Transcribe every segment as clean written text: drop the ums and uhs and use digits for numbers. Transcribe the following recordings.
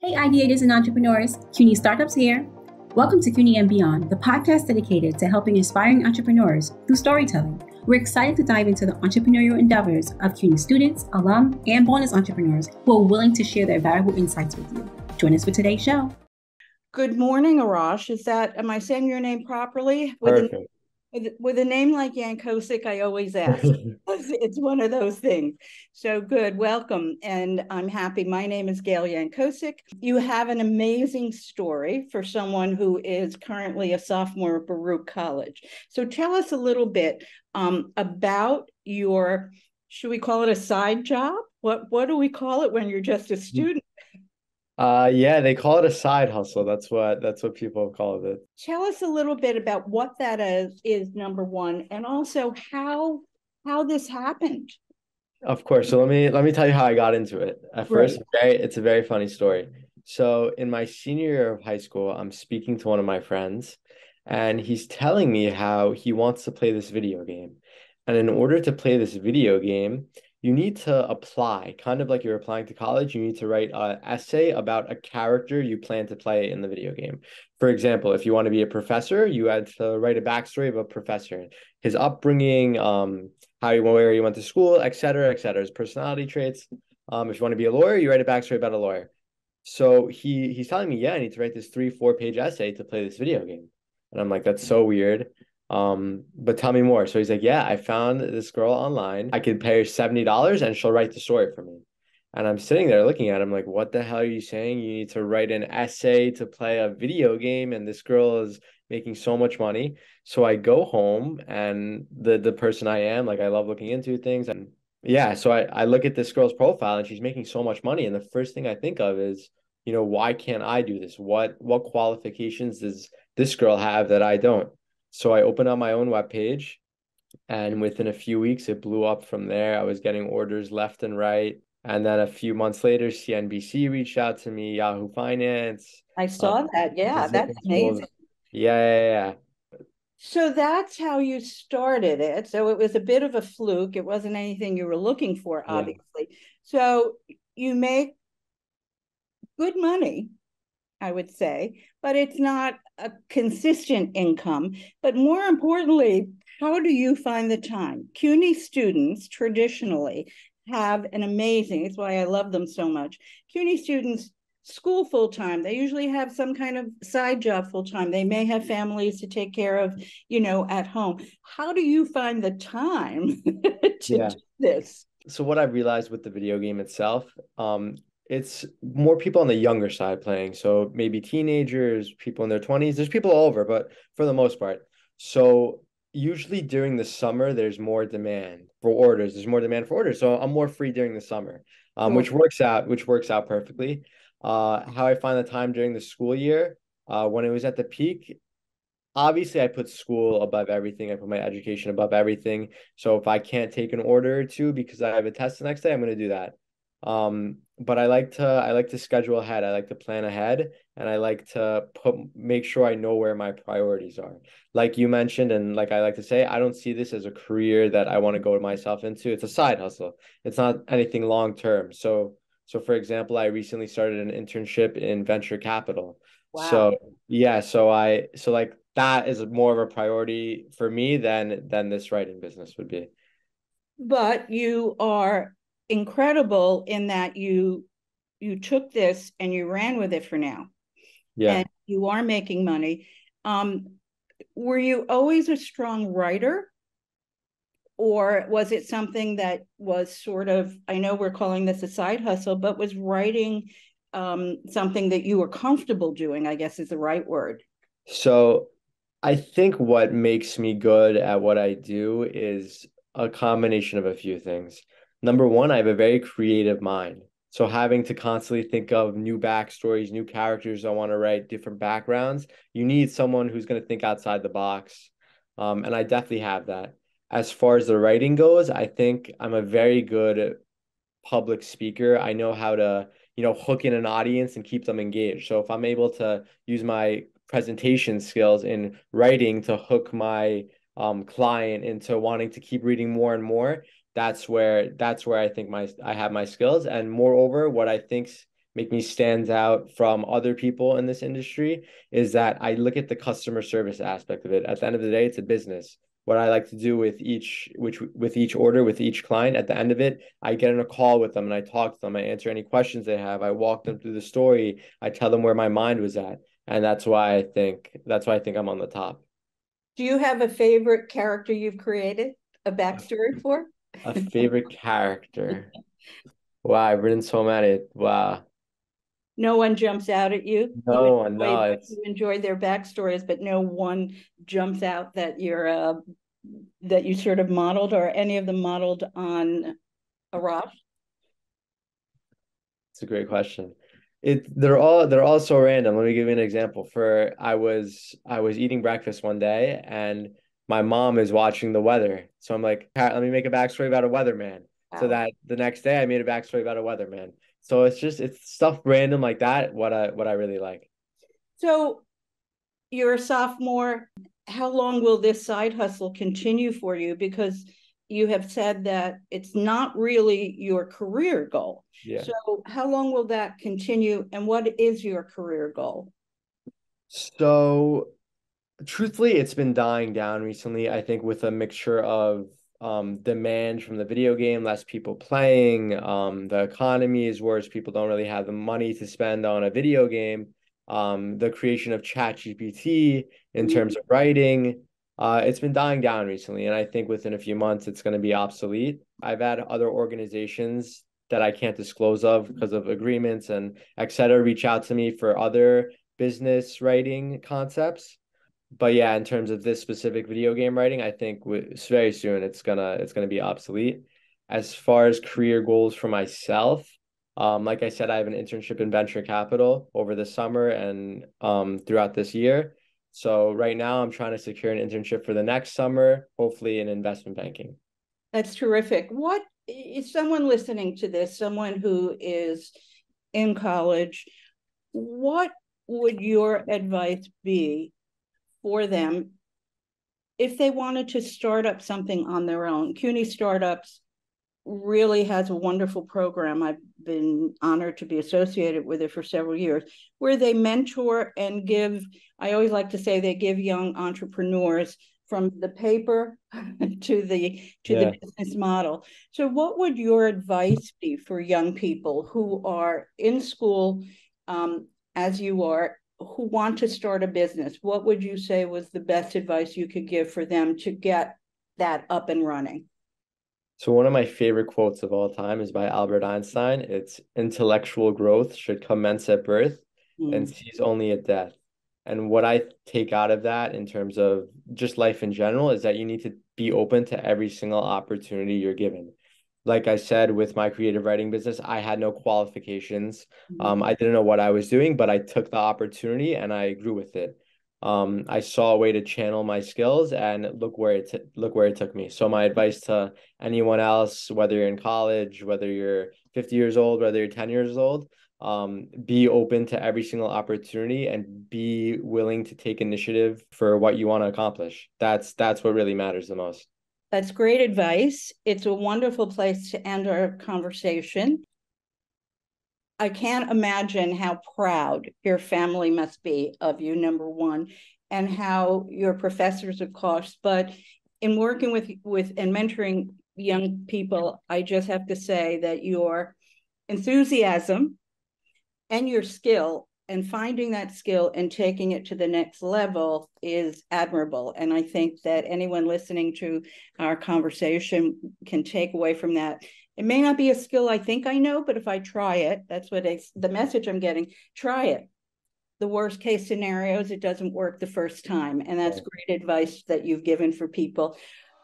Hey, ideators and entrepreneurs, CUNY Startups here. Welcome to CUNY and Beyond, the podcast dedicated to helping aspiring entrepreneurs through storytelling. We're excited to dive into the entrepreneurial endeavors of CUNY students, alum, and bonus entrepreneurs who are willing to share their valuable insights with you. Join us for today's show. Good morning, Arash. Am I saying your name properly? Perfect. With a name like Yankosic, I always ask. It's one of those things. So good, welcome. And I'm happy. My name is Gail Yankosic. You have an amazing story for someone who is currently a sophomore at Baruch College. So tell us a little bit about your, should we call it a side job? What do we call it when you're just a student? Yeah, they call it a side hustle. That's what people have called it. Tell us a little bit about what that is number one, and also how this happened. Of course. So let me tell you how I got into it. At first, Right. it's a very funny story. So in my senior year of high school, I'm speaking to one of my friends, and he's telling me how he wants to play this video game. And in order to play this video game, you need to apply, kind of like you're applying to college. You need to write an essay about a character you plan to play in the video game. For example, if you want to be a professor, you had to write a backstory of a professor, his upbringing, where he went to school, et cetera, his personality traits. If you want to be a lawyer, you write a backstory about a lawyer. So he's telling me, yeah, I need to write this 3-4 page essay to play this video game. And I'm like, that's so weird. But tell me more. So he's like, yeah, I found this girl online. I could pay her $70 and she'll write the story for me. And I'm sitting there looking at him like, what the hell are you saying? You need to write an essay to play a video game, and this girl is making so much money. So I go home, and the person I am, like, I love looking into things. And yeah, so I look at this girl's profile and she's making so much money. And the first thing I think of is, why can't I do this? What qualifications does this girl have that I don't? So I opened up my own webpage, and within a few weeks, it blew up from there. I was getting orders left and right. And then a few months later, CNBC reached out to me, Yahoo Finance. I saw that. Yeah, that's amazing. Yeah. So that's how you started it. So it was a bit of a fluke. It wasn't anything you were looking for, obviously. Yeah. So you make good money, I would say, but it's not a consistent income. But more importantly, how do you find the time? CUNY students traditionally have an amazing, it's why I love them so much. CUNY students school full-time. They usually have some kind of side job full-time. They may have families to take care of, at home. How do you find the time to do this? So what I've realized with the video game itself, it's more people on the younger side playing. So maybe teenagers, people in their 20s. There's people all over, but for the most part. So usually during the summer, there's more demand for orders. There's more demand for orders. So I'm more free during the summer, which works out perfectly. How I find the time during the school year, when it was at the peak, obviously I put school above everything. I put my education above everything. So if I can't take an order or two because I have a test the next day, I'm going to do that. But I like to schedule ahead. I like to plan ahead, and I like to make sure I know where my priorities are. Like you mentioned, and like I like to say, I don't see this as a career that I want to go myself into. It's a side hustle. It's not anything long term. So for example, I recently started an internship in venture capital. Wow. So yeah, so like that is more of a priority for me than this writing business would be. But you are incredible in that you took this and you ran with it for now. Yeah. And you are making money. Were you always a strong writer? Or was it something that was sort of, I know we're calling this a side hustle, but was writing something that you were comfortable doing, I guess is the right word? So I think what makes me good at what I do is a combination of a few things. Number one, I have a very creative mind. So having to constantly think of new backstories, new characters I want to write, different backgrounds, you need someone who's going to think outside the box. And I definitely have that. As far as the writing goes, I think I'm a very good public speaker. I know how to, hook in an audience and keep them engaged. So if I'm able to use my presentation skills in writing to hook my client into wanting to keep reading more and more, that's where I think I have my skills. And moreover, what I think make me stand out from other people in this industry is that I look at the customer service aspect of it. At the end of the day, it's a business. What I like to do with each order, with each client, at the end of it, I get in a call with them and I talk to them. I answer any questions they have. I walk them through the story. I tell them where my mind was at. And that's why I think I'm on the top. Do you have a favorite character you've created a backstory for? A favorite character. Wow, I've written so many. Wow. No one jumps out at you. No one, no. You enjoy their backstories, but no one jumps out that that you sort of modeled, or any of them modeled on Arash? It's a great question. They're all so random. Let me give you an example. I was eating breakfast one day and my mom is watching the weather. So I'm like, let me make a backstory about a weatherman. Wow. So that the next day I made a backstory about a weatherman. So it's stuff random like that, what I really like. So you're a sophomore. How long will this side hustle continue for you? Because you have said that it's not really your career goal. Yeah. So how long will that continue, and what is your career goal? So truthfully, it's been dying down recently, I think, with a mixture of demand from the video game, less people playing, the economy is worse, people don't really have the money to spend on a video game, the creation of ChatGPT in terms of writing. It's been dying down recently, and I think within a few months it's going to be obsolete. I've had other organizations that I can't disclose of because of agreements and et cetera reach out to me for other business writing concepts. But yeah, in terms of this specific video game writing, I think very soon it's gonna be obsolete. As far as career goals for myself, like I said, I have an internship in venture capital over the summer and throughout this year. So right now I'm trying to secure an internship for the next summer, hopefully in investment banking. That's terrific. What is someone listening to this, someone who is in college, what would your advice be for them if they wanted to start up something on their own? CUNY Startups really has a wonderful program. I've been honored to be associated with it for several years, where they mentor and give, I always like to say they give young entrepreneurs from the paper to the business model. So what would your advice be for young people who are in school, as you are, who want to start a business? What would you say was the best advice you could give for them to get that up and running? So one of my favorite quotes of all time is by Albert Einstein. It's intellectual growth should commence at birth and cease only at death. And what I take out of that in terms of just life in general is that you need to be open to every single opportunity you're given. Like I said, with my creative writing business, I had no qualifications. I didn't know what I was doing, but I took the opportunity and I grew with it. I saw a way to channel my skills, and look where it took me. So my advice to anyone else, whether you're in college, whether you're 50 years old, whether you're 10 years old, be open to every single opportunity and be willing to take initiative for what you want to accomplish. That's what really matters the most. That's great advice. It's a wonderful place to end our conversation. I can't imagine how proud your family must be of you, number one, and how your professors, of course. But in working with and mentoring young people, I just have to say that your enthusiasm and your skill and finding that skill and taking it to the next level is admirable. And I think that anyone listening to our conversation can take away from that. It may not be a skill I think I know, but if I try it, that's what the message I'm getting, try it. The worst case scenarios, it doesn't work the first time. And that's great advice that you've given for people.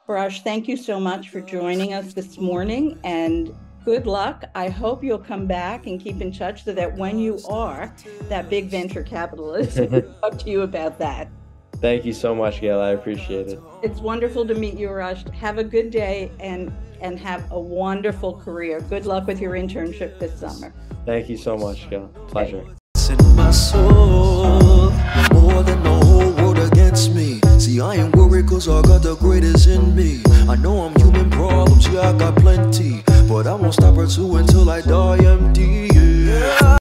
Arash, thank you so much for joining us this morning, and good luck. I hope you'll come back and keep in touch so that when you are that big venture capitalist, we'll talk to you about that. Thank you so much, Gail. I appreciate it. It's wonderful to meet you, Arash. Have a good day and have a wonderful career. Good luck with your internship this summer. Thank you so much, Gail. Pleasure. In my soul, more than the whole world against me. See, I ain't worried cause I got the greatest in me. I know I'm human problems, yeah, I got plenty, but I won't stop or two until I die empty. Yeah.